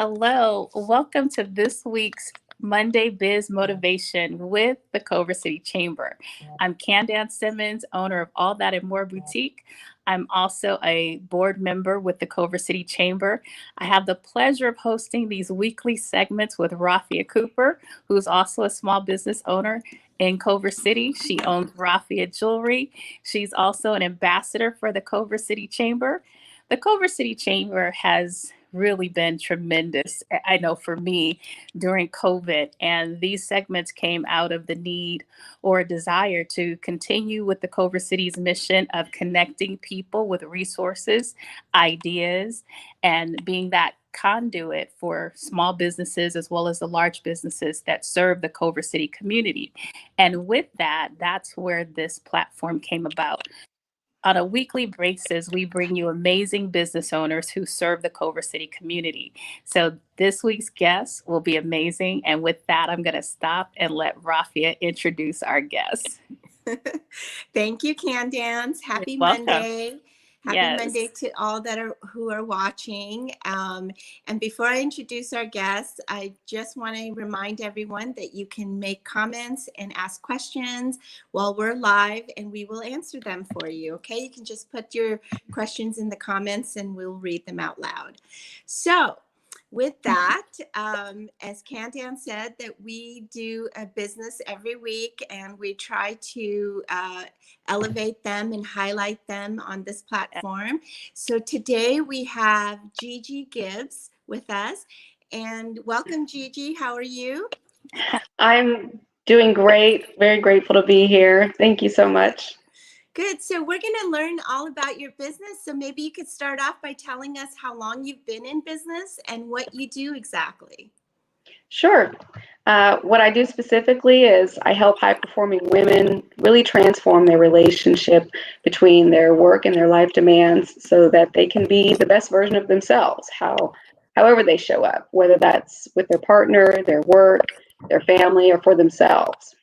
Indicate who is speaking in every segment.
Speaker 1: Hello, welcome to this week's Monday Biz Motivation with the Culver City Chamber. I'm Candance Simmons, owner of All That and More Boutique. I'm also a board member with the Culver City Chamber. I have the pleasure of hosting these weekly segments with Rafia Cooper, who's also a small business owner in Culver City. She owns Rafia Jewelry. She's also an ambassador for the Culver City Chamber. The Culver City Chamber has really been tremendous, I know, for me during COVID. And these segments came out of the need or desire to continue with the Culver City's mission of connecting people with resources, ideas, and being that conduit for small businesses as well as the large businesses that serve the Culver City community. And with that, that's where this platform came about. On a weekly basis, we bring you amazing business owners who serve the Culver City community. So this week's guest will be amazing. And with that, I'm going to stop and let Rafia introduce our guest.
Speaker 2: Thank you, Candance. Happy
Speaker 1: You're welcome.
Speaker 2: Monday. Happy
Speaker 1: Yes.
Speaker 2: Monday to all who are watching. And before I introduce our guests, I just want to remind everyone that you can make comments and ask questions while we're live, and we will answer them for you. Okay, you can just put your questions in the comments and we'll read them out loud. So with that, as Candance said, that we do a business every week and we try to elevate them and highlight them on this platform. So today we have Gigi Gibbs with us. And welcome, Gigi. How are you?
Speaker 3: I'm doing great. Very grateful to be here. Thank you so much.
Speaker 2: Good. So we're going to learn all about your business. So maybe you could start off by telling us how long you've been in business and what you do exactly.
Speaker 3: Sure. What I do specifically is I help high-performing women really transform their relationship between their work and their life demands so that they can be the best version of themselves, however they show up, whether that's with their partner, their work, their family, or for themselves.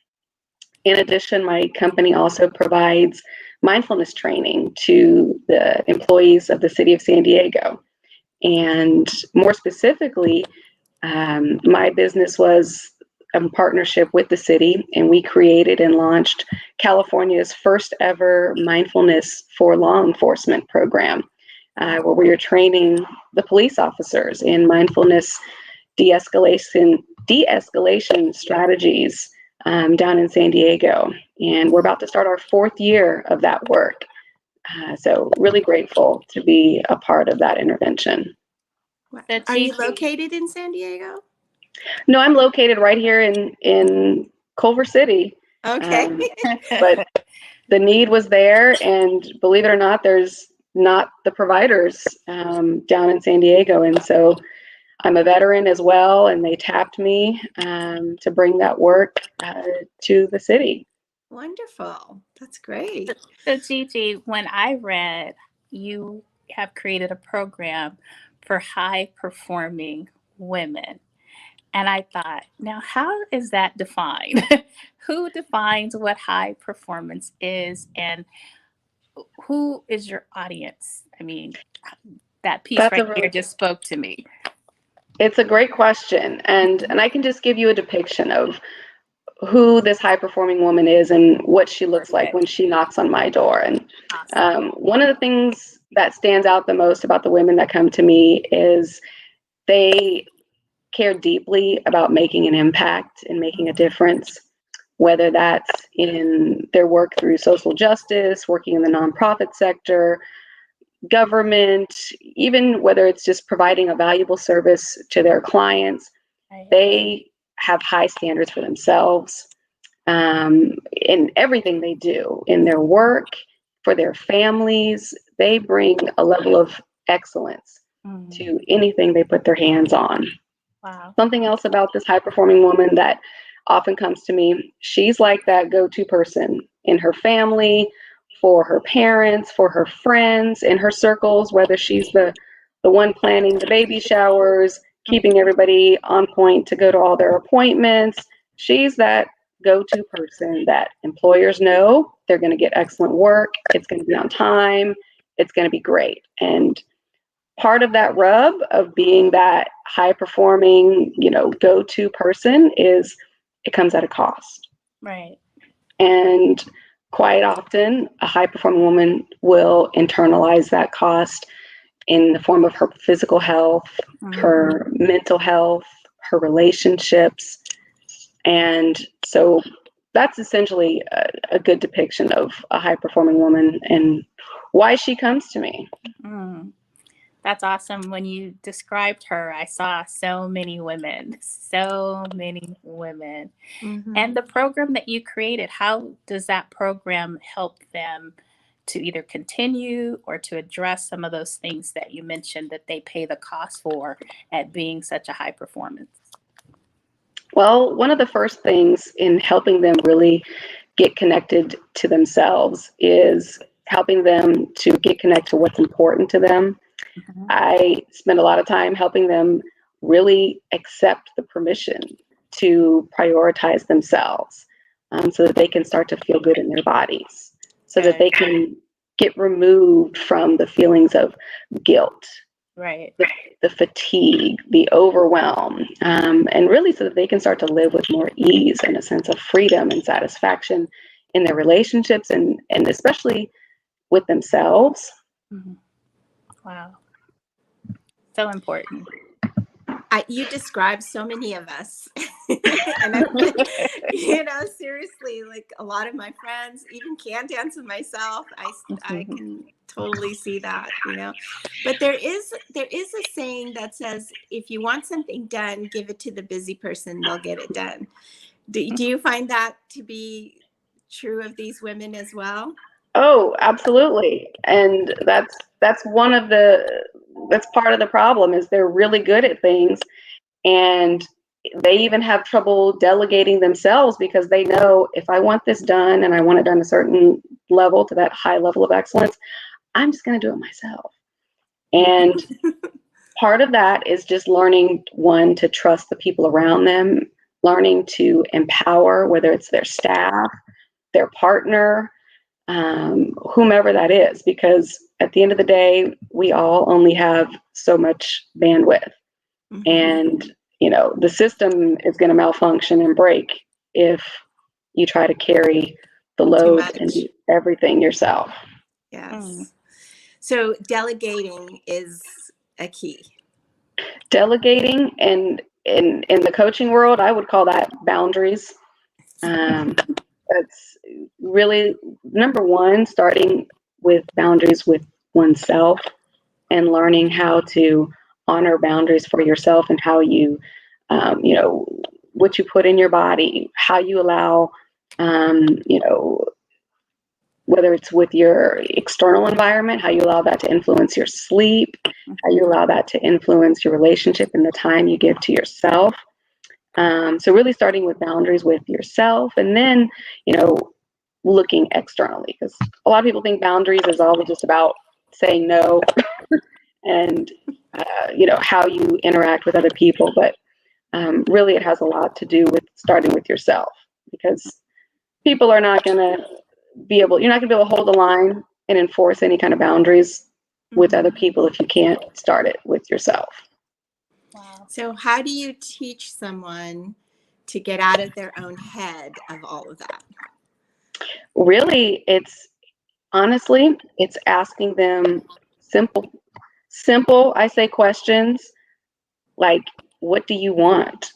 Speaker 3: In addition, my company also provides mindfulness training to the employees of the city of San Diego. And more specifically, my business was a partnership with the city, and we created and launched California's first ever mindfulness for law enforcement program, where we are training the police officers in mindfulness de-escalation strategies down in San Diego. And we're about to start our 4th year of that work. So really grateful to be a part of that intervention.
Speaker 2: Are you located in San Diego?
Speaker 3: No, I'm located right here in Culver City.
Speaker 2: Okay.
Speaker 3: But the need was there, and believe it or not, there's not the providers down in San Diego. And so I'm a veteran as well, and they tapped me to bring that work to the city.
Speaker 2: Wonderful. That's great.
Speaker 1: So Gigi, when I read you have created a program for high-performing women, and I thought, now how is that defined? Who defines what high performance is, and who is your audience? I mean, that piece here just spoke to me.
Speaker 3: It's a great question, and I can just give you a depiction of who this high-performing woman is and what she looks like when she knocks on my door. And one of the things that stands out the most about the women that come to me is they care deeply about making an impact and making a difference, whether that's in their work through social justice, working in the nonprofit sector, government, even whether it's just providing a valuable service to their clients. They have high standards for themselves in everything they do, in their work, for their families. They bring a level of excellence to anything they put their hands on.
Speaker 1: Wow.
Speaker 3: Something else about this high-performing woman that often comes to me, she's like that go-to person in her family, for her parents, for her friends, in her circles, whether she's the one planning the baby showers, keeping everybody on point to go to all their appointments. She's that go-to person that employers know they're going to get excellent work, it's going to be on time, it's going to be great. And part of that rub of being that high performing, go-to person is it comes at a cost.
Speaker 1: Right.
Speaker 3: And quite often, a high performing woman will internalize that cost in the form of her physical health, her mental health, her relationships. And so that's essentially a good depiction of a high performing woman and why she comes to me.
Speaker 1: Mm. That's awesome. When you described her, I saw so many women. And the program that you created, how does that program help them to either continue or to address some of those things that you mentioned that they pay the cost for at being such a high performance?
Speaker 3: Well, one of the first things in helping them really get connected to themselves is helping them to get connected to what's important to them. I spend a lot of time helping them really accept the permission to prioritize themselves, so that they can start to feel good in their bodies, so that they can get removed from the feelings of guilt,
Speaker 1: right,
Speaker 3: the fatigue, the overwhelm, and really so that they can start to live with more ease and a sense of freedom and satisfaction in their relationships and especially with themselves.
Speaker 1: Wow. So important.
Speaker 2: You described so many of us. And seriously, like a lot of my friends, even Candance and myself, I can totally see that, But there is a saying that says, if you want something done, give it to the busy person, they'll get it done. Do you find that to be true of these women as well?
Speaker 3: Oh, absolutely. And that's that's part of the problem is they're really good at things, and they even have trouble delegating themselves because they know if I want this done and I want it done a certain level, to that high level of excellence, I'm just going to do it myself. And part of that is just learning, one, to trust the people around them, learning to empower, whether it's their staff, their partner, whomever that is, because at the end of the day, we all only have so much bandwidth. And, the system is going to malfunction and break if you try to carry the load and do everything yourself.
Speaker 2: Yes. So delegating is a key.
Speaker 3: Delegating, and in the coaching world, I would call that boundaries. That's really number one, starting with boundaries with oneself and learning how to honor boundaries for yourself and how you, what you put in your body, how you allow, whether it's with your external environment, how you allow that to influence your sleep, how you allow that to influence your relationship and the time you give to yourself. So really starting with boundaries with yourself, and then, looking externally, because a lot of people think boundaries is always just about saying no and, how you interact with other people. But really it has a lot to do with starting with yourself, because people are not going to you're not going to be able to hold the line and enforce any kind of boundaries with other people if you can't start it with yourself.
Speaker 2: Wow. So how do you teach someone to get out of their own head of all of that?
Speaker 3: Really, it's asking them simple, I say, questions like, what do you want?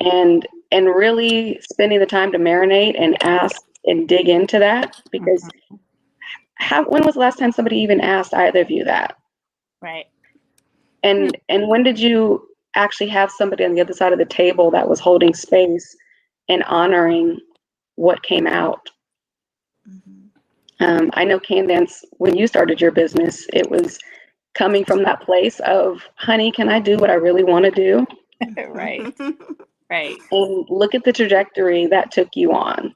Speaker 3: And really spending the time to marinate and ask and dig into that, because when was the last time somebody even asked either of you that?
Speaker 1: Right.
Speaker 3: And when did you actually have somebody on the other side of the table that was holding space and honoring what came out? I know, Candance, when you started your business, it was coming from that place of, honey, can I do what I really want to do?
Speaker 1: Right. Right.
Speaker 3: And look at the trajectory that took you on.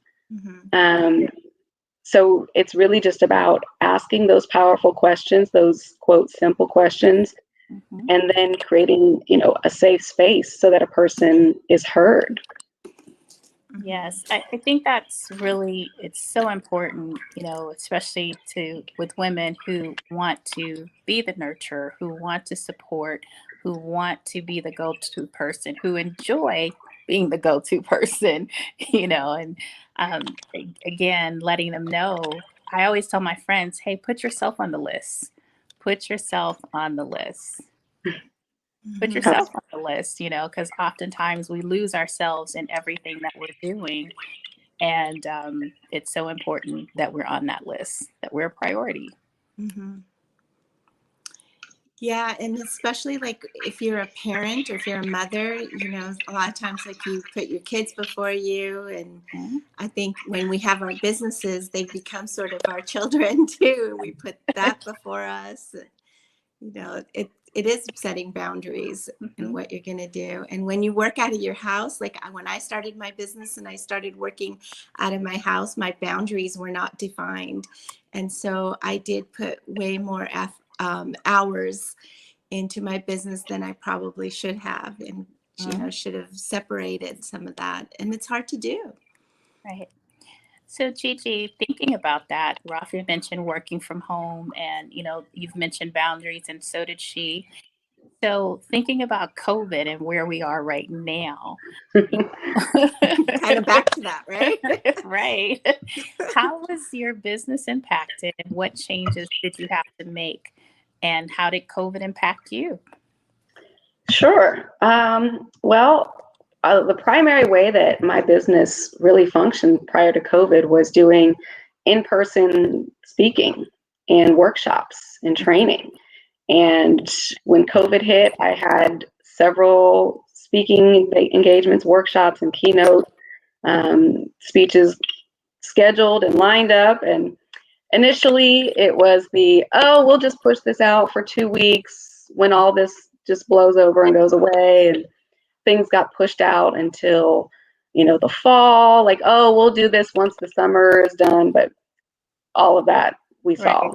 Speaker 3: So it's really just about asking those powerful questions, those, quote, simple questions, and then creating, a safe space so that a person is heard.
Speaker 1: Yes, I think that's really, it's so important, especially with women who want to be the nurturer, who want to support, who want to be the go-to person, who enjoy being the go-to person, and again, letting them know. I always tell my friends, hey, put yourself on the list. Put yourself on the list. Put yourself on the list, because oftentimes we lose ourselves in everything that we're doing. And it's so important that we're on that list, that we're a priority.
Speaker 2: Mm-hmm. Yeah, and especially like if you're a parent or if you're a mother, a lot of times like you put your kids before you. And I think when we have our businesses, they become sort of our children too. We put that before us. It is setting boundaries and what you're going to do. And when you work out of your house, like when I started my business and I started working out of my house, my boundaries were not defined. And so I did put way more hours into my business than I probably should have, and should have separated some of that. And it's hard to do.
Speaker 1: Right. So Gigi, thinking about that, Rafia mentioned working from home, and you've mentioned boundaries, and so did she. So thinking about COVID and where we are right now,
Speaker 2: kind of back to that, right?
Speaker 1: Right. How was your business impacted, and what changes did you have to make, and how did COVID impact you?
Speaker 3: Sure. Well, the primary way that my business really functioned prior to COVID was doing in-person speaking and workshops and training. And when COVID hit, I had several speaking engagements, workshops, and keynote speeches scheduled and lined up. And initially it was we'll just push this out for 2 weeks when all this just blows over and goes away. And things got pushed out until, the fall, like, we'll do this once the summer is done. But all of that we saw,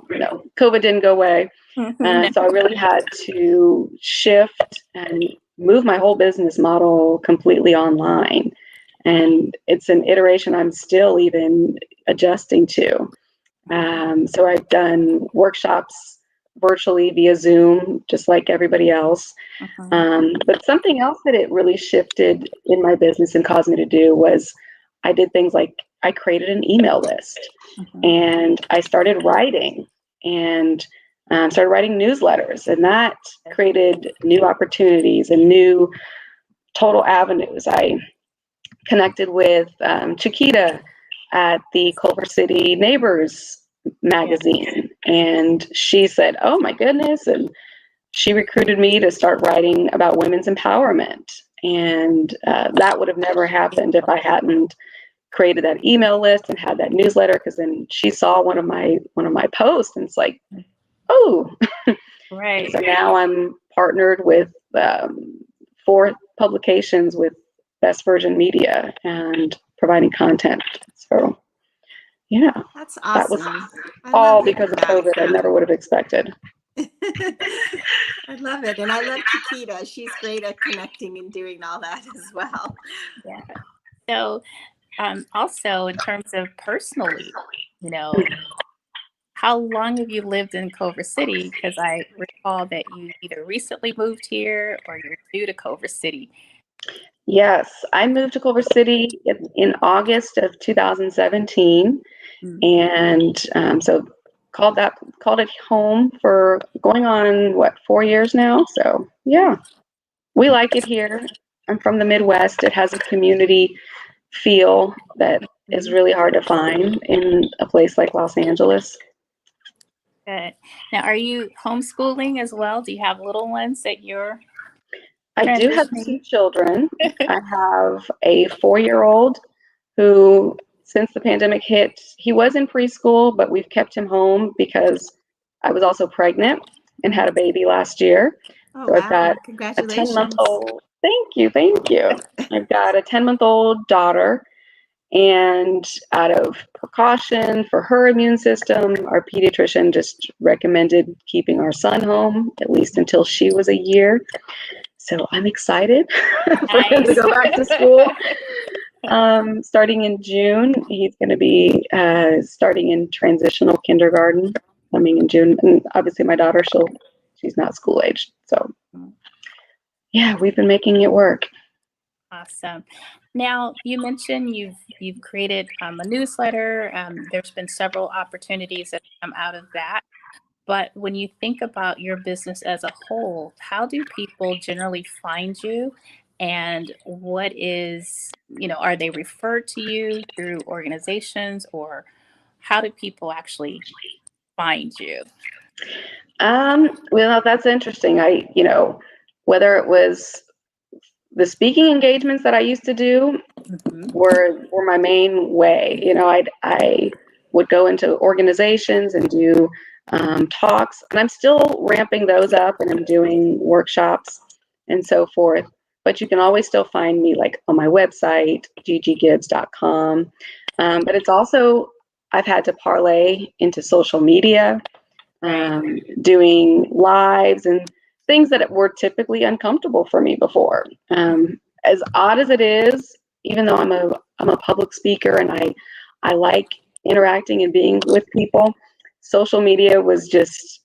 Speaker 3: COVID didn't go away. So I really had to shift and move my whole business model completely online. And it's an iteration I'm still even adjusting to. So I've done workshops virtually via Zoom, just like everybody else. But something else that it really shifted in my business and caused me to do was I did things like I created an email list, and I started writing and started writing newsletters, and that created new opportunities and new total avenues. I connected with Chiquita at the Culver City Neighbors magazine, and she said, oh my goodness, and she recruited me to start writing about women's empowerment. And that would have never happened if I hadn't created that email list and had that newsletter, because then she saw one of my posts, and it's like, oh,
Speaker 1: right.
Speaker 3: So now I'm partnered with 4 publications with Best Virgin Media and providing content. So yeah,
Speaker 2: that's awesome.
Speaker 3: That was all because of COVID. I never would have expected.
Speaker 2: I love it. And I love Chiquita. She's great at connecting and doing all that as well.
Speaker 1: Yeah. So also in terms of personally, how long have you lived in Culver City? Because I recall that you either recently moved here or you're new to Culver City.
Speaker 3: Yes, I moved to Culver City in August of 2017. And so called it home for going on 4 years now. So yeah, we like it here. I'm from the Midwest. It has a community feel that is really hard to find in a place like Los Angeles.
Speaker 1: Good. Now, are you homeschooling as well? Do you have little ones that you're
Speaker 3: I do have 2 children. I have a 4-year-old who, since the pandemic hit, he was in preschool, but we've kept him home because I was also pregnant and had a baby last year.
Speaker 2: Oh,
Speaker 3: so
Speaker 2: wow.
Speaker 3: I've got
Speaker 2: Congratulations.
Speaker 3: a 10-month-old. Thank you. I've got a 10-month-old daughter, and out of precaution for her immune system, our pediatrician just recommended keeping our son home, at least until she was a year. So I'm excited for him to go back to school. Starting in June, he's going to be starting in transitional kindergarten coming in June. And obviously my daughter, she's not school aged. So yeah, we've been making it work.
Speaker 1: Awesome. Now, you mentioned you've created a newsletter. There's been several opportunities that come out of that. But when you think about your business as a whole, how do people generally find you? And what is, are they referred to you through organizations, or how do people actually find you?
Speaker 3: Well, that's interesting. Whether it was the speaking engagements that I used to do were my main way. I would go into organizations and do talks, and I'm still ramping those up, and I'm doing workshops and so forth. But you can always still find me like on my website, gigigibbs.com. But it's also, I've had to parlay into social media, doing lives and things that were typically uncomfortable for me before. As odd as it is, even though I'm a public speaker and I like interacting and being with people, social media was just,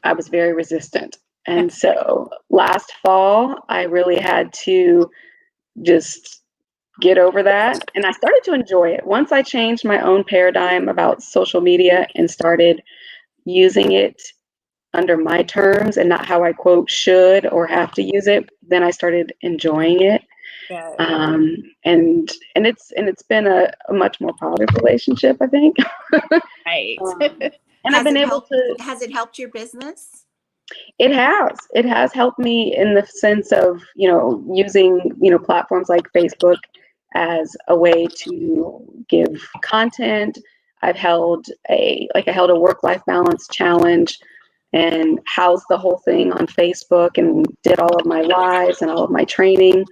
Speaker 3: I was very resistant. And so last fall, I really had to just get over that. And I started to enjoy it. Once I changed my own paradigm about social media and started using it under my terms and not how I quote should or have to use it, then I started enjoying it. And it's been a much more positive relationship, I think.
Speaker 1: Right.
Speaker 3: And I've been able to.
Speaker 2: Has it helped your business?
Speaker 3: It has helped me in the sense of, using, platforms like Facebook as a way to give content. I've held a work-life balance challenge and housed the whole thing on Facebook and did all of my lives and all of my training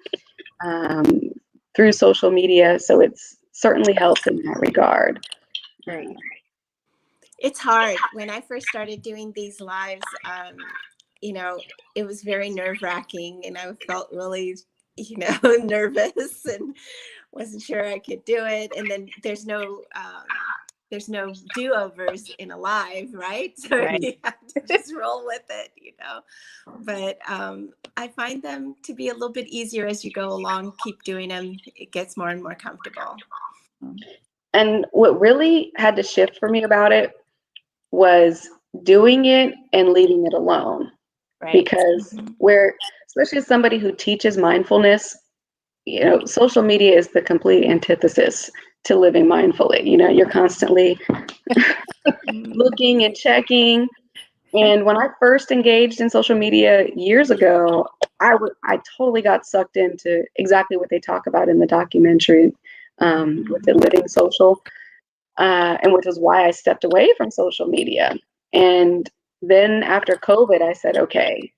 Speaker 3: through social media. So it's certainly helped in that regard.
Speaker 1: Right.
Speaker 2: It's hard. When I first started doing these lives, it was very nerve-wracking, and I felt really, nervous and wasn't sure I could do it. And then there's no do-overs in a live, right? So you have to just roll with it, But I find them to be a little bit easier as you go along. Keep doing them; it gets more and more comfortable.
Speaker 3: And what really had to shift for me about it was doing it and leaving it alone. Right. Because especially as somebody who teaches mindfulness, social media is the complete antithesis to living mindfully. You're constantly looking and checking. And when I first engaged in social media years ago, I totally got sucked into exactly what they talk about in the documentary with the Living Social, and which is why I stepped away from social media. And then after COVID, I said, okay,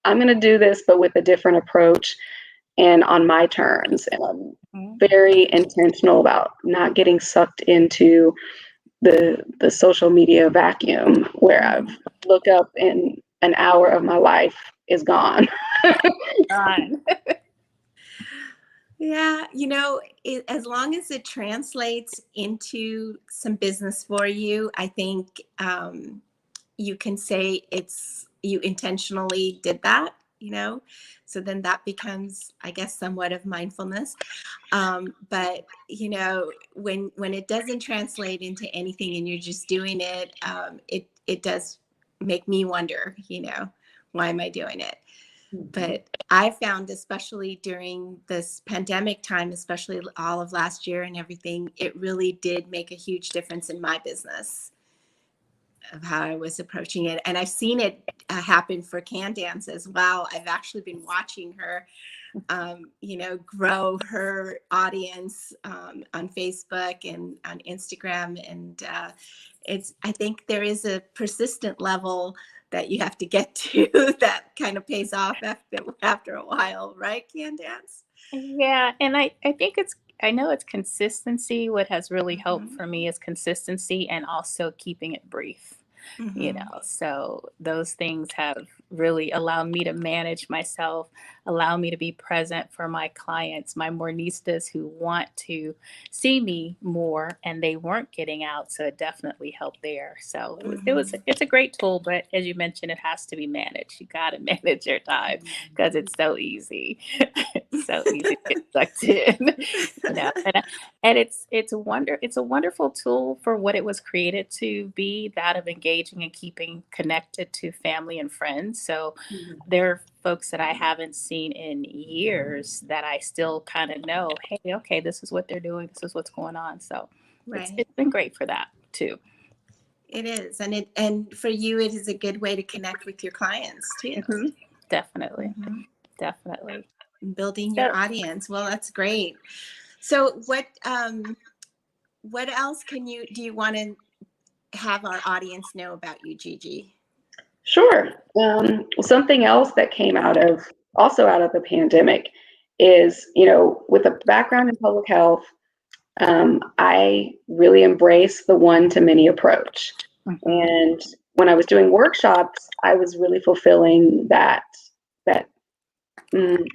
Speaker 3: I'm going to do this, but with a different approach and on my terms. And I'm very intentional about not getting sucked into the social media vacuum where I look up and an hour of my life is gone.
Speaker 2: Yeah, as long as it translates into some business for you, I think you can say you intentionally did that, so then that becomes, I guess, somewhat of mindfulness. But when it doesn't translate into anything and you're just doing it, it does make me wonder, why am I doing it? But I found, especially during this pandemic time, especially all of last year and everything, it really did make a huge difference in my business of how I was approaching it. And I've seen it happen for Candance as well. I've actually been watching her, grow her audience on Facebook and on Instagram. And I think there is a persistent level that you have to get to that kind of pays off after a while, right, Candance?
Speaker 1: Yeah, and I think I know it's consistency. What has really helped for me is consistency and also keeping it brief. you know. So those things have really allowed me to manage myself, allow me to be present for my clients, my mornistas who want to see me more and they weren't getting out. So it definitely helped there. So it's a great tool, but as you mentioned, it has to be managed. You got to manage your time because it's so easy. It's so easy to get sucked in, you know. And it's a wonderful tool for what it was created to be, that of engaging and keeping connected to family and friends. So there are folks that I haven't seen in years that I still kind of know, hey, okay, this is what they're doing, this is what's going on. So it's been great for that too.
Speaker 2: It is, and for you, it is a good way to connect with your clients too.
Speaker 1: Definitely, definitely.
Speaker 2: Building your audience. Well, that's great. So what else do you want to have our audience know about you, Gigi?
Speaker 3: Sure. Something else that came out of the pandemic is, you know, with a background in public health, I really embrace the one-to-many approach. And when I was doing workshops, I was really fulfilling that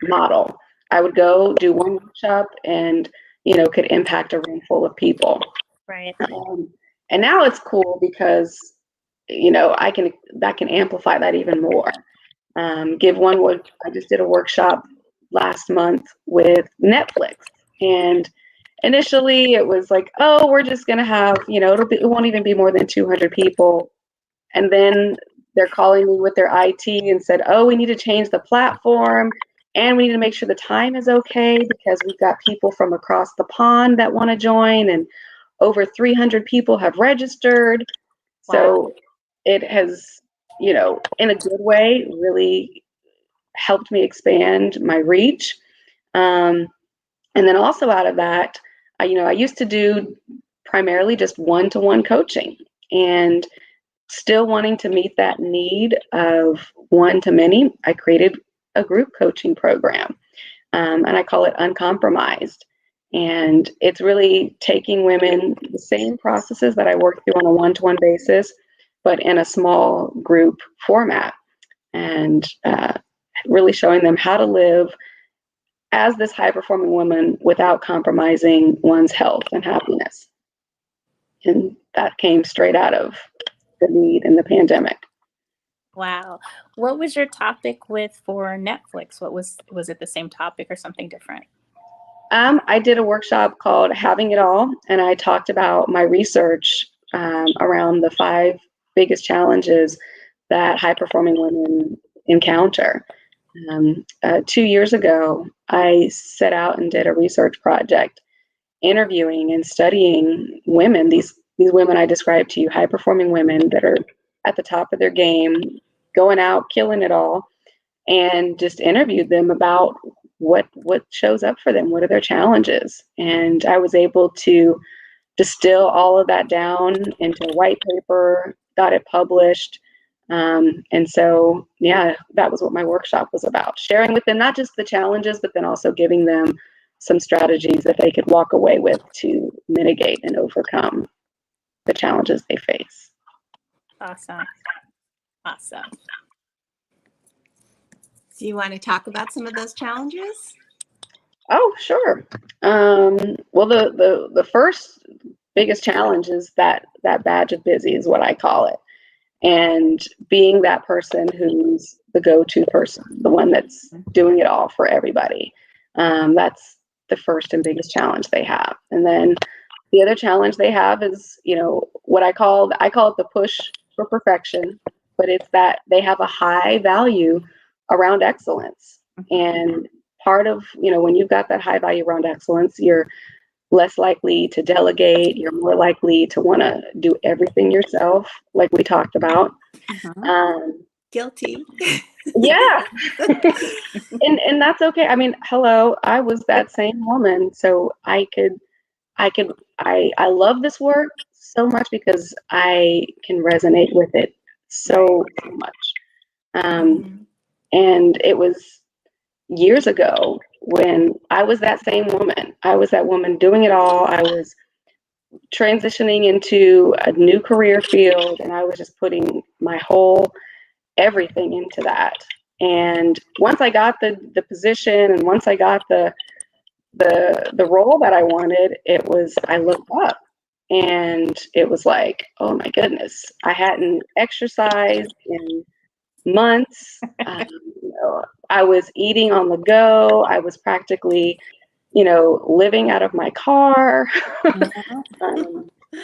Speaker 3: model. I would go do one workshop and, you know, could impact a room full of people.
Speaker 1: Right.
Speaker 3: And now it's cool because, you know, that can amplify that even more. I just did a workshop last month with Netflix, and initially it was like, oh, we're just gonna have, you know, it won't even be more than 200 people, and then they're calling me with their IT and said, oh, we need to change the platform, and we need to make sure the time is okay because we've got people from across the pond that want to join, and over 300 people have registered.
Speaker 1: Wow.
Speaker 3: So it has, you know, in a good way, really helped me expand my reach. And then also out of that, I used to do primarily just one-to-one coaching, and still wanting to meet that need of one-to-many, I created a group coaching program, and I call it Uncompromised. And it's really taking women, the same processes that I work through on a one-to-one basis, but in a small group format, and really showing them how to live as this high-performing woman without compromising one's health and happiness. And that came straight out of the need in the pandemic.
Speaker 1: Wow. What was your topic for Netflix? Was it the same topic or something different?
Speaker 3: I did a workshop called Having It All, and I talked about my research around the 5 biggest challenges that high-performing women encounter. 2 years ago, I set out and did a research project interviewing and studying women, these women I described to you, high-performing women that are at the top of their game, going out, killing it all, and just interviewed them about what shows up for them, what are their challenges. And I was able to distill all of that down into a white paper, got it published. And so, yeah, that was what my workshop was about, sharing with them not just the challenges, but then also giving them some strategies that they could walk away with to mitigate and overcome the challenges they face.
Speaker 1: Awesome.
Speaker 2: Do you want to talk about some of those challenges?
Speaker 3: Oh, sure. Well, the first biggest challenge is that badge of busy is what I call it. And being that person who's the go-to person, the one that's doing it all for everybody. That's the first and biggest challenge they have. And then the other challenge they have is, you know, what I call it the push for perfection, but it's that they have a high value around excellence. And part of, you know, when you've got that high value around excellence, you're less likely to delegate, you're more likely to want to do everything yourself, like we talked about.
Speaker 2: Guilty.
Speaker 3: Yeah. and that's okay. I mean, hello, I was that same woman. So I love this work so much because I can resonate with it so much. And it was years ago when I was that same woman. I was that woman doing it all. I was transitioning into a new career field, and I was just putting my whole everything into that. And once I got the position, and once I got the role that I wanted, I looked up, and it was like, oh my goodness, I hadn't exercised in months. I was eating on the go. I was practically, living out of my car.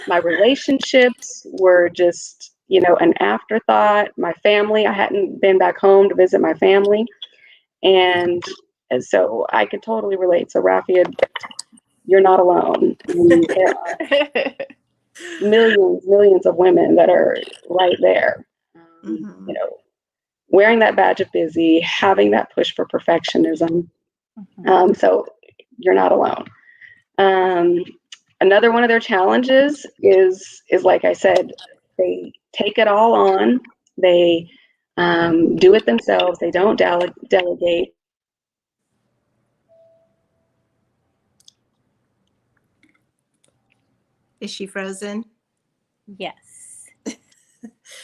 Speaker 3: My relationships were just, an afterthought. My family, I hadn't been back home to visit my family. And so I could totally relate. So Rafia, you're not alone. And there are millions of women that are right there. Wearing that badge of busy, having that push for perfectionism. So you're not alone. Another one of their challenges is like I said, they take it all on. They do it themselves. They don't delegate.
Speaker 2: Is she frozen?
Speaker 1: Yes.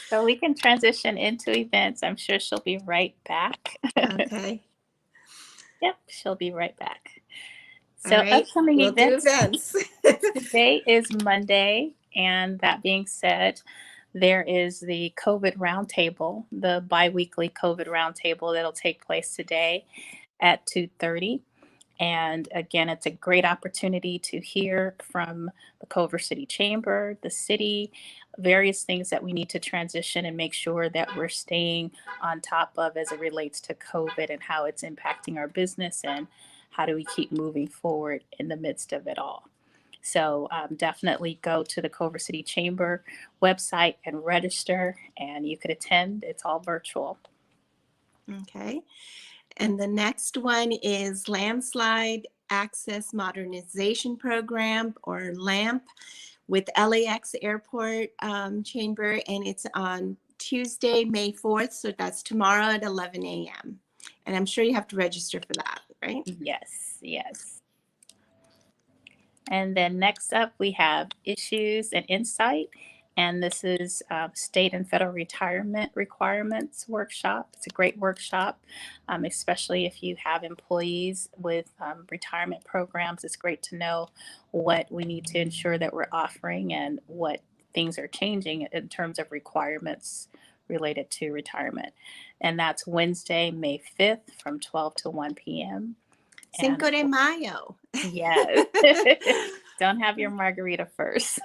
Speaker 1: So we can transition into events. I'm sure she'll be right back.
Speaker 2: Okay.
Speaker 1: Yep, she'll be right back. So
Speaker 2: All right,
Speaker 1: upcoming
Speaker 2: we'll
Speaker 1: events.
Speaker 2: do events.
Speaker 1: Today is Monday, and that being said, there is the COVID Roundtable, the bi-weekly COVID Roundtable that'll take place today at 2:30. And again, it's a great opportunity to hear from the Culver City Chamber, the city, various things that we need to transition and make sure that we're staying on top of as it relates to COVID and how it's impacting our business and how do we keep moving forward in the midst of it all. So definitely go to the Culver City Chamber website and register, and you could attend. It's all virtual.
Speaker 2: Okay. And the next one is Landslide Access Modernization Program, or LAMP, with LAX Airport Chamber, and it's on Tuesday, May 4th. So that's tomorrow at 11 a.m. And I'm sure you have to register for that, right?
Speaker 1: Yes. And then next up, we have Issues and Insight. And this is state and federal retirement requirements workshop. It's a great workshop, especially if you have employees with retirement programs. It's great to know what we need to ensure that we're offering and what things are changing in terms of requirements related to retirement. And that's Wednesday, May 5th from 12 to 1 p.m.
Speaker 2: Cinco de Mayo.
Speaker 1: Yes. Don't have your margarita first.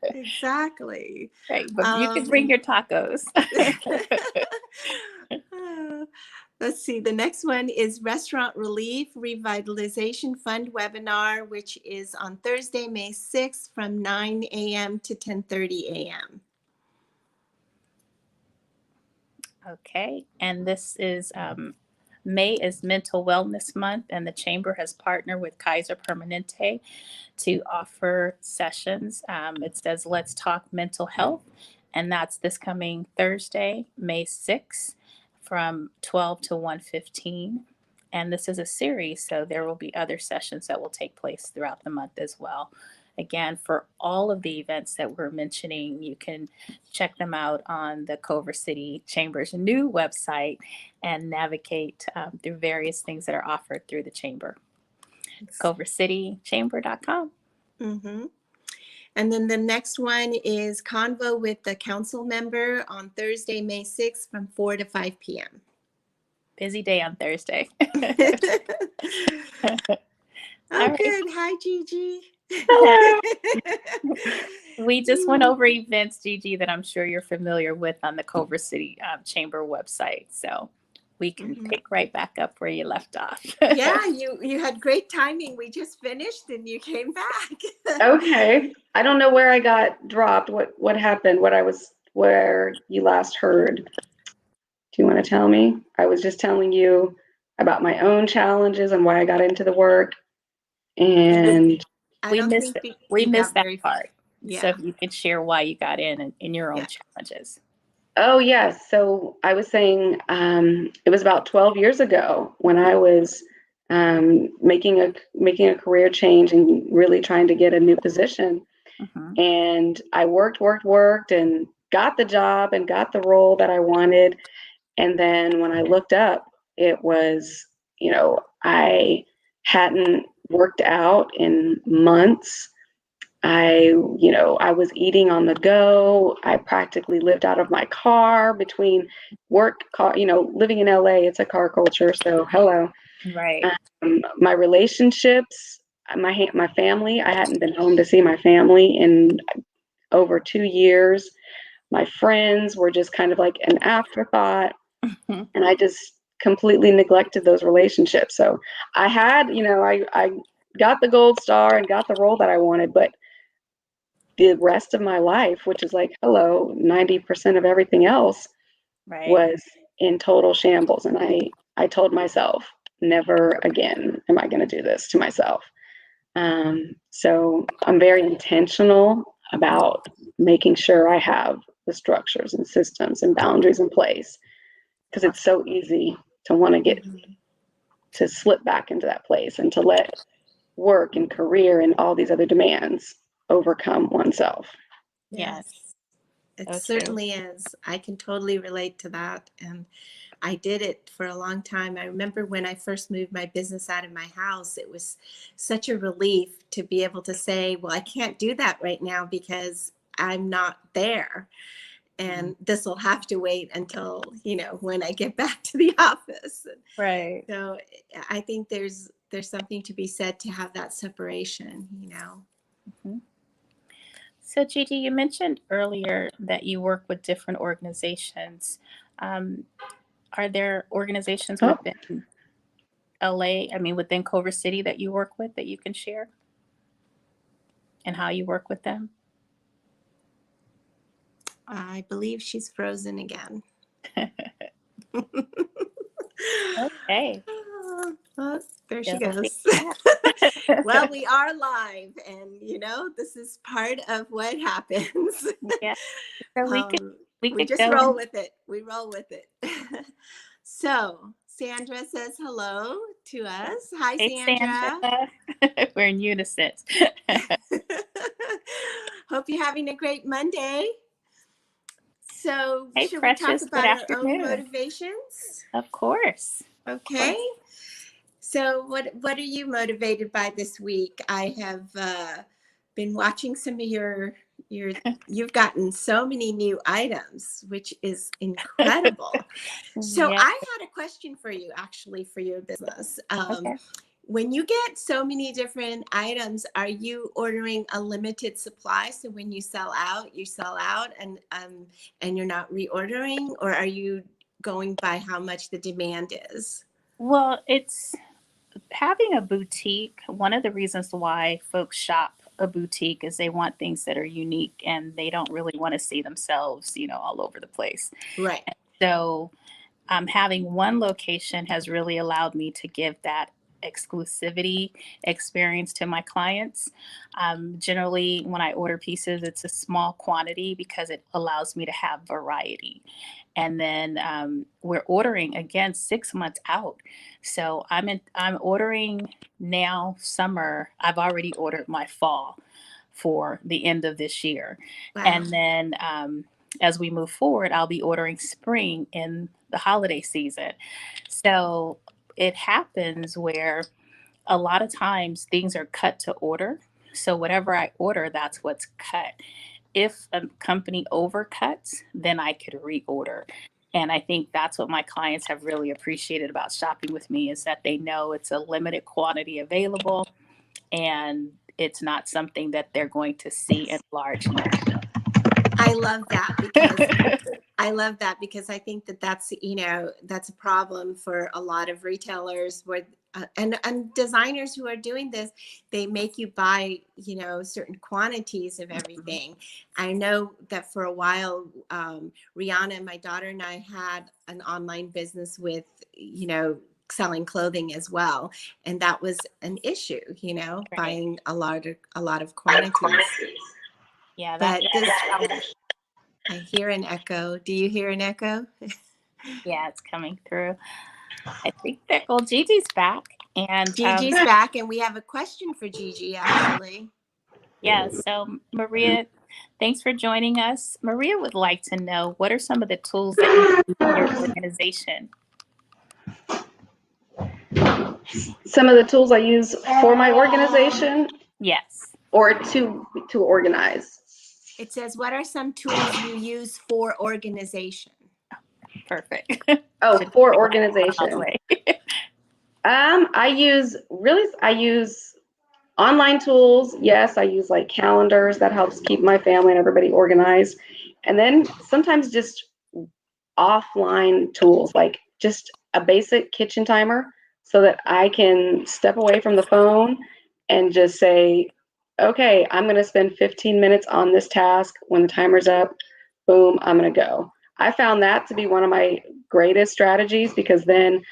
Speaker 2: Exactly.
Speaker 1: Right, but you can bring your tacos.
Speaker 2: Let's see. The next one is Restaurant Relief Revitalization Fund webinar, which is on Thursday, May 6th from 9 a.m. to 10:30 a.m.
Speaker 1: Okay, and this is May is Mental Wellness Month, and the Chamber has partnered with Kaiser Permanente to offer sessions. It says Let's Talk Mental Health, and that's this coming Thursday, May 6th from 12 to 1:15. And this is a series, so there will be other sessions that will take place throughout the month as well. Again, for all of the events that we're mentioning, you can check them out on the Culver City Chamber's new website and navigate through various things that are offered through the Chamber. CulverCityChamber.com.
Speaker 2: Mm-hmm. And then the next one is Convo with the Council Member on Thursday, May 6th from 4 to 5 p.m.
Speaker 1: Busy day on Thursday.
Speaker 2: Oh, good. Hi, Gigi.
Speaker 3: Hello.
Speaker 1: We just went over events, Gigi, that I'm sure you're familiar with on the Culver City Chamber website. So we can pick right back up where you left off.
Speaker 2: Yeah, you had great timing. We just finished and you came back.
Speaker 3: Okay. I don't know where I got dropped. What happened? Where you last heard. Do you want to tell me? I was just telling you about my own challenges and why I got into the work. And
Speaker 1: we missed that part.
Speaker 2: Yeah.
Speaker 1: So if you can share why you got in your own challenges.
Speaker 3: Oh, yes. So I was saying it was about 12 years ago when I was making a career change and really trying to get a new position.
Speaker 1: Mhm.
Speaker 3: And I worked and got the job and got the role that I wanted. And then when I looked up, it was, I hadn't worked out in months. I was eating on the go. I practically lived out of my car between work, car, living in LA, it's a car culture. So hello.
Speaker 1: Right.
Speaker 3: My relationships, my family, I hadn't been home to see my family in over 2 years. My friends were just kind of like an afterthought.
Speaker 1: Mhm.
Speaker 3: And I just completely neglected those relationships. So I had, I got the gold star and got the role that I wanted, but the rest of my life, which is like, hello, 90% of everything else
Speaker 1: Right.
Speaker 3: was in total shambles. And I told myself, never again am I going to do this to myself. So I'm very intentional about making sure I have the structures and systems and boundaries in place, because it's so easy to want to get to slip back into that place and to let work and career and all these other demands overcome oneself.
Speaker 1: Yes.
Speaker 2: It
Speaker 1: So true.
Speaker 2: certainly is. I can totally relate to that. And I did it for a long time. I remember when I first moved my business out of my house, it was such a relief to be able to say, well, I can't do that right now because I'm not there. And this will have to wait until, when I get back to the office.
Speaker 1: Right.
Speaker 2: So I think there's something to be said to have that separation,
Speaker 1: Mhm. So, Gigi, you mentioned earlier that you work with different organizations. Are there organizations
Speaker 3: Oh.
Speaker 1: within LA, within Culver City that you work with that you can share and how you work with them?
Speaker 2: I believe she's frozen again.
Speaker 1: Okay.
Speaker 2: Oh, there she
Speaker 1: She'll be
Speaker 2: goes.
Speaker 1: back.
Speaker 2: Well, we are live, and this is part of what happens.
Speaker 1: Yeah. So we
Speaker 2: We
Speaker 1: could
Speaker 2: just
Speaker 1: go
Speaker 2: roll
Speaker 1: in.
Speaker 2: with it. We roll with it. So Sandra says hello to us. Hi,
Speaker 1: Hey,
Speaker 2: Sandra.
Speaker 1: Sandra. We're in unison.
Speaker 2: Hope you're having a great Monday. So
Speaker 1: Hey,
Speaker 2: should we talk
Speaker 1: Precious. Good
Speaker 2: about our own
Speaker 1: afternoon.
Speaker 2: motivations?
Speaker 1: Of course.
Speaker 2: Okay. So what are you motivated by this week? I have been watching some of your you've gotten so many new items, which is incredible. So
Speaker 1: Yeah.
Speaker 2: I had a question for you, actually, for your business.
Speaker 1: Okay.
Speaker 2: When you get so many different items, are you ordering a limited supply? So when you sell out, and you're not reordering, or are you going by how much the demand is?
Speaker 1: Well, it's having a boutique. One of the reasons why folks shop a boutique is they want things that are unique and they don't really want to see themselves, all over the place.
Speaker 2: Right.
Speaker 1: So having one location has really allowed me to give that exclusivity experience to my clients. Generally, when I order pieces, it's a small quantity because it allows me to have variety. And then we're ordering again 6 months out. So I'm ordering now summer. I've already ordered my fall for the end of this year.
Speaker 2: Wow.
Speaker 1: And then as we move forward, I'll be ordering spring in the holiday season. So it happens where a lot of times things are cut to order. So whatever I order, that's what's cut. If a company overcuts, then I could reorder. And I think that's what my clients have really appreciated about shopping with me, is that they know it's a limited quantity available and it's not something that they're going to see in large numbers.
Speaker 2: I love that because I think that's that's a problem for a lot of retailers where and designers who are doing this. They make you buy certain quantities of everything. I know that for a while Rihanna, my daughter, and I had an online business with selling clothing as well, and that was an issue,
Speaker 1: Right.
Speaker 2: buying a lot of quantities.
Speaker 1: Yeah,
Speaker 2: But
Speaker 1: that's
Speaker 2: I hear an echo. Do you hear an echo?
Speaker 1: yeah, it's coming through. I think that, well, Gigi's back. And
Speaker 2: Gigi's back, and we have a question for Gigi, actually.
Speaker 1: yeah, so Maria, thanks for joining us. Maria would like to know, what are some of the tools that you use in your organization?
Speaker 3: Some of the tools I use for my organization?
Speaker 1: Yes.
Speaker 3: Or to organize?
Speaker 2: It says, what are some tools you use for organization?
Speaker 1: Perfect.
Speaker 3: Oh, for organization. I use online tools. Yes, I use like calendars that helps keep my family and everybody organized. And then sometimes just offline tools, like just a basic kitchen timer so that I can step away from the phone and just say, okay, I'm going to spend 15 minutes on this task. When the timer's up, boom, I'm going to go. I found that to be one of my greatest strategies, because then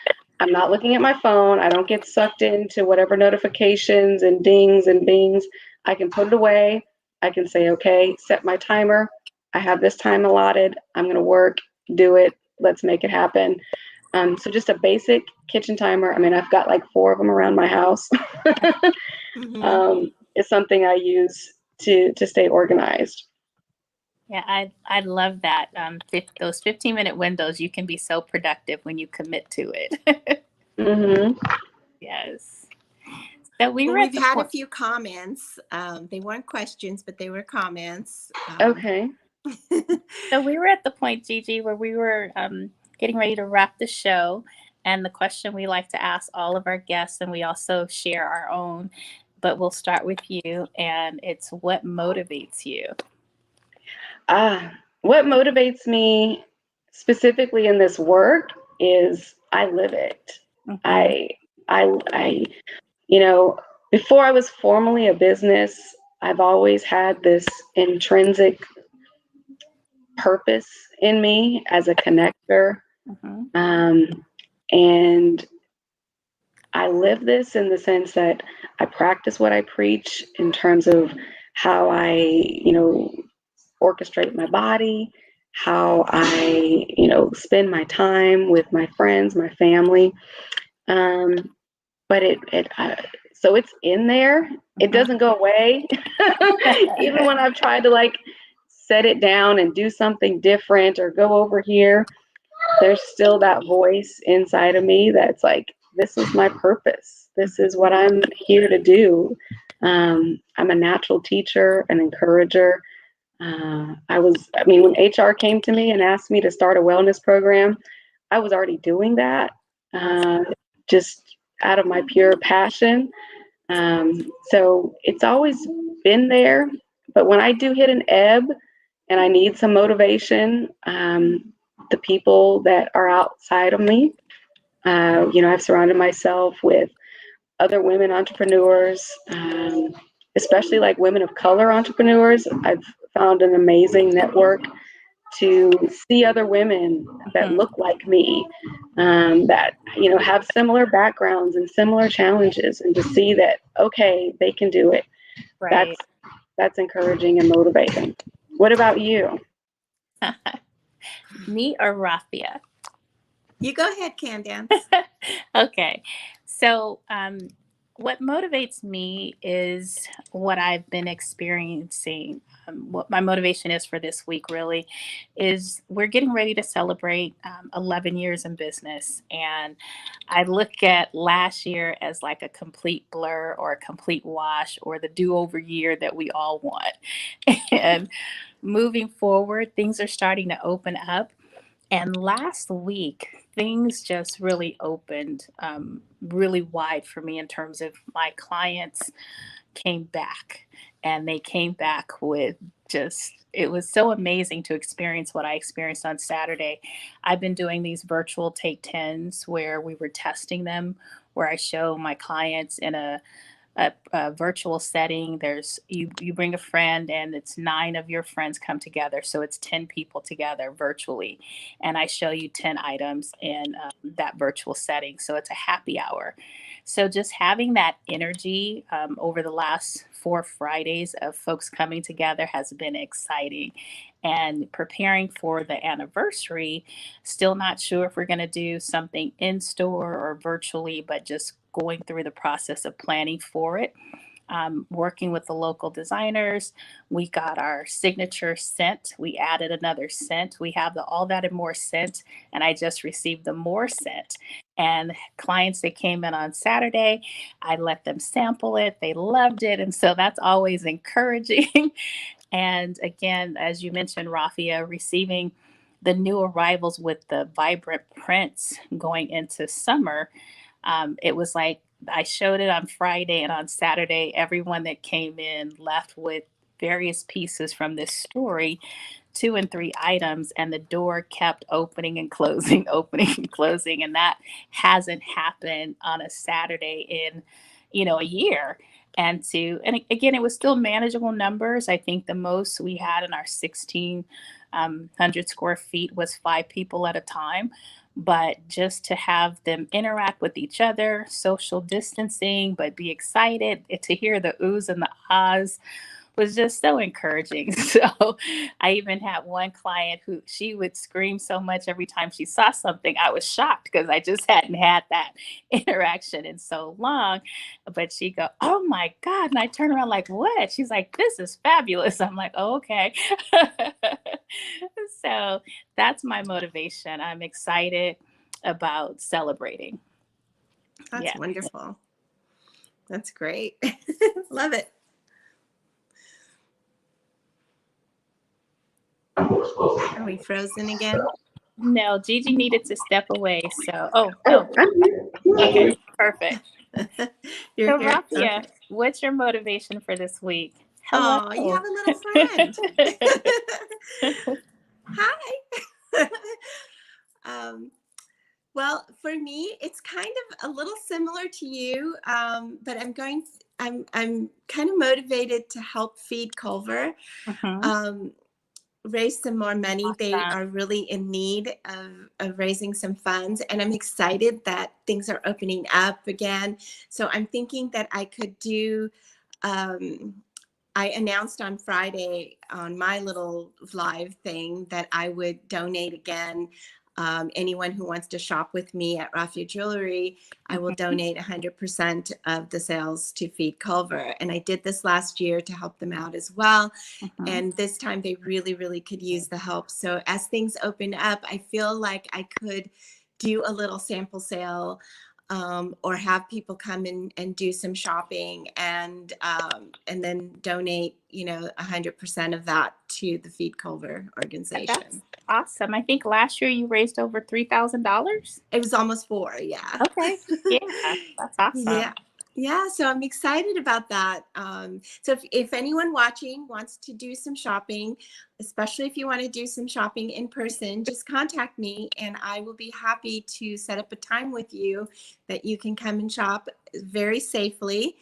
Speaker 3: I'm not looking at my phone. I don't get sucked into whatever notifications and dings and bings. I can put it away. I can say, okay, set my timer. I have this time allotted. I'm going to work, do it. Let's make it happen. So just a basic kitchen timer. I mean, I've got like 4 of them around my house. Is something I use to stay organized.
Speaker 1: Yeah, I love that. Those 15-minute windows, you can be so productive when you commit to it. Yes. So
Speaker 2: we've had a few comments. They weren't questions, but they were comments.
Speaker 3: Okay.
Speaker 1: So we were at the point, Gigi, where we were getting ready to wrap the show. And the question we like to ask all of our guests, and we also share our own, but we'll start with you. And it's, what motivates you?
Speaker 3: What motivates me specifically in this work is I live it. I before I was formally a business, I've always had this intrinsic purpose in me as a connector. And I live this in the sense that I practice what I preach in terms of how I, orchestrate my body, how I, spend my time with my friends, my family. But so it's in there. It doesn't go away. Even when I've tried to like set it down and do something different or go over here, there's still that voice inside of me that's like, this is my purpose. This is what I'm here to do. I'm a natural teacher, an encourager. When HR came to me and asked me to start a wellness program, I was already doing that, just out of my pure passion. So it's always been there. But when I do hit an ebb and I need some motivation, the people that are outside of me, I've surrounded myself with other women entrepreneurs, especially like women of color entrepreneurs. I've found an amazing network to see other women that look like me, that have similar backgrounds and similar challenges, and to see that, okay, they can do it. Right. That's encouraging and motivating. What about you?
Speaker 1: Me or Rafia?
Speaker 2: You go ahead, Candance.
Speaker 1: Okay. So what motivates me is what I've been experiencing. What my motivation is for this week really is we're getting ready to celebrate 11 years in business. And I look at last year as like a complete blur or a complete wash, or the do-over year that we all want. And moving forward, things are starting to open up. And last week, things just really opened really wide for me in terms of my clients came back, and they came back with it was so amazing to experience what I experienced on Saturday. I've been doing these virtual Take 10s where we were testing them, where I show my clients in a virtual setting. You bring a friend, and it's 9 of your friends come together, so it's 10 people together virtually, and I show you 10 items in that virtual setting. So it's a happy hour. So just having that energy over the last 4 Fridays of folks coming together has been exciting. And preparing for the anniversary, still not sure if we're going to do something in store or virtually, but just going through the process of planning for it. Working with the local designers. We got our signature scent. We added another scent. We have the All That and More scent, and I just received the More scent. And clients that came in on Saturday, I let them sample it. They loved it. And so that's always encouraging. And again, as you mentioned, Rafia, receiving the new arrivals with the vibrant prints going into summer, it was like I showed it on Friday, and on Saturday, everyone that came in left with various pieces from this story, 2 and 3 items, and the door kept opening and closing, opening and closing. And that hasn't happened on a Saturday in, a year. And again, it was still manageable numbers. I think the most we had in our 1,600 square feet was 5 people at a time. But just to have them interact with each other, social distancing, but be excited to hear the oohs and the ahs was just so encouraging. So I even had one client who she would scream so much every time she saw something. I was shocked because I just hadn't had that interaction in so long. But she'd go, "Oh my God." And I turn around like, "What?" She's like, "This is fabulous." I'm like, "Oh, okay." So that's my motivation. I'm excited about celebrating.
Speaker 2: That's wonderful. That's great. Love it. Are we frozen again?
Speaker 1: No, Gigi needed to step away. So, okay, perfect.
Speaker 2: You're
Speaker 1: So,
Speaker 2: here.
Speaker 1: Rafia,
Speaker 2: Okay.
Speaker 1: what's your motivation for this week? Hello.
Speaker 2: Oh, you have a little friend. Hi. Well, for me, it's kind of a little similar to you, but I'm kind of motivated to help feed Culver. Raise some more money.
Speaker 1: Awesome.
Speaker 2: They are really in need of raising some funds, and I'm excited that things are opening up again. So I'm thinking that I could do, I announced on Friday on my little live thing that I would donate again. Anyone who wants to shop with me at Rafia Jewelry, I will donate 100% of the sales to Feed Culver. And I did this last year to help them out as well. And this time they really, really could use the help. So as things open up, I feel like I could do a little sample sale or have people come in and do some shopping and then donate, 100% of that to the Feed Culver organization.
Speaker 1: That's awesome. I think last year you raised over $3,000.
Speaker 2: It was almost 4. Yeah.
Speaker 1: Okay. Yeah, that's awesome.
Speaker 2: Yeah. So I'm excited about that. So if anyone watching wants to do some shopping, especially if you want to do some shopping in person, just contact me and I will be happy to set up a time with you that you can come and shop very safely.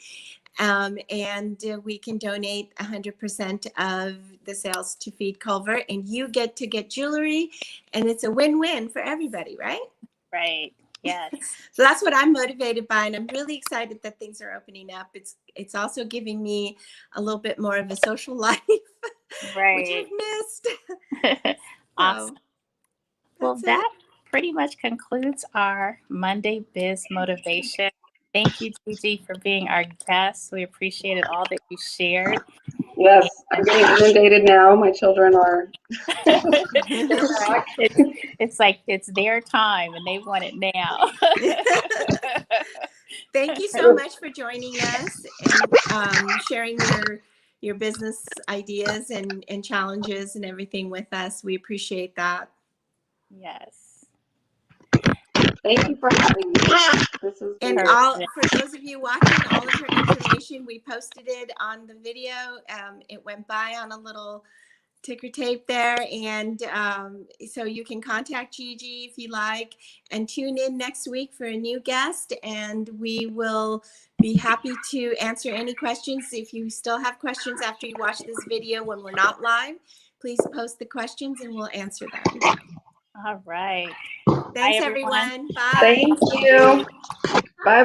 Speaker 2: And we can donate 100% of the sales to Feed Culver, and you get to get jewelry, and it's a win-win for everybody, right?
Speaker 1: Right. Yes.
Speaker 2: So that's what I'm motivated by, and I'm really excited that things are opening up. It's also giving me a little bit more of a social life,
Speaker 1: Right.
Speaker 2: which I've missed.
Speaker 1: Awesome. Well,
Speaker 2: that's
Speaker 1: that pretty much concludes our Monday Biz Motivation. Thank you, Gigi, for being our guest. We appreciated all that you shared.
Speaker 3: Yes, I'm getting inundated now. My children are.
Speaker 1: It's like it's their time and they want it now.
Speaker 2: Thank you so much for joining us and sharing your business ideas and challenges and everything with us. We appreciate that.
Speaker 1: Yes.
Speaker 3: Thank you for having me. This is
Speaker 2: and for those of you watching, all of her information, we posted it on the video. It went by on a little ticker tape there, and so you can contact Gigi if you like, and tune in next week for a new guest, and we will be happy to answer any questions. If you still have questions after you watch this video when we're not live, please post the questions and we'll answer them.
Speaker 1: All right.
Speaker 2: Thanks,
Speaker 1: Bye,
Speaker 2: everyone. Bye.
Speaker 3: Thank you. Bye-bye.